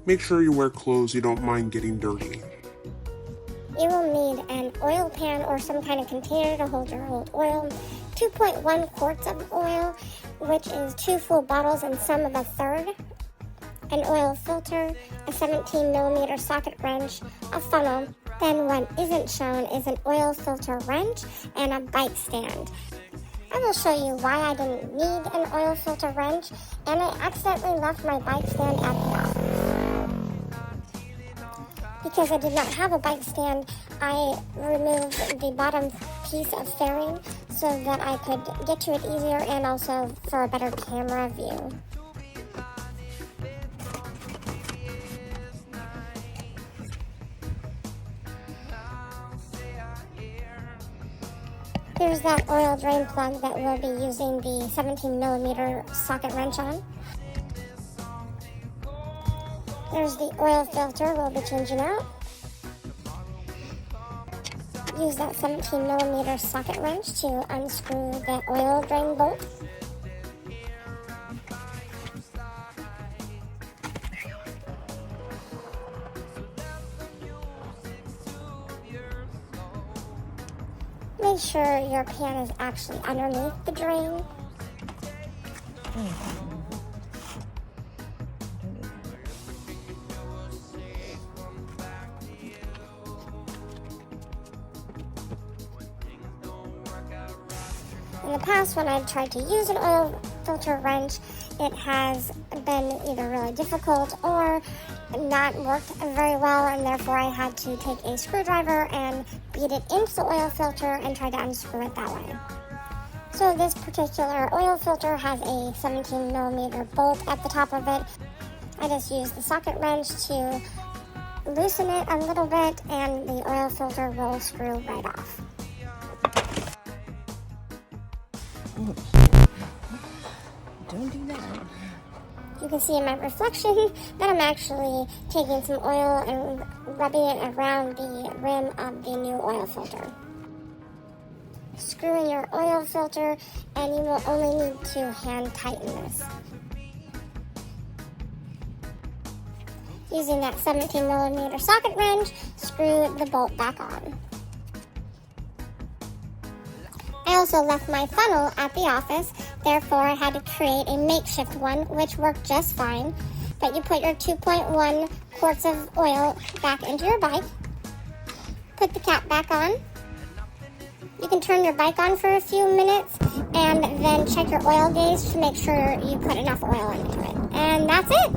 Make sure you wear clothes you don't mind getting dirty. You will need an oil pan or some kind of container to hold your old oil, 2.1 quarts of oil, which is 2 full bottles and some of a third, an oil filter, a 17mm socket wrench, a funnel. Then what isn't shown is an oil filter wrench and a bike stand. I will show you why I didn't need an oil filter wrench, and I accidentally left my bike stand at the office. Because I did not have a bike stand, I removed the bottom piece of fairing so that I could get to it easier and also for a better camera view. Here's that oil drain plug that we'll be using the 17mm socket wrench on. There's the oil filter we'll be changing out. Use that 17mm socket wrench to unscrew the oil drain bolt. Make sure your pan is actually underneath the drain. In the past, when I've tried to use an oil filter wrench, it has been either really difficult or not worked very well, and therefore I had to take a screwdriver and beat it into the oil filter and try to unscrew it that way. So this particular oil filter has a 17mm bolt at the top of it. I just used the socket wrench to loosen it a little bit, and the oil filter will screw right off. Don't do that. You can see in my reflection that I'm actually taking some oil and rubbing it around the rim of the new oil filter. Screw in your oil filter, and you will only need to hand tighten this. Using that 17mm socket wrench, screw the bolt back on. I also left my funnel at the office, therefore I had to create a makeshift one, which worked just fine. But you put your 2.1 quarts of oil back into your bike, put the cap back on. You can turn your bike on for a few minutes and then check your oil gauge to make sure you put enough oil into it. And that's it.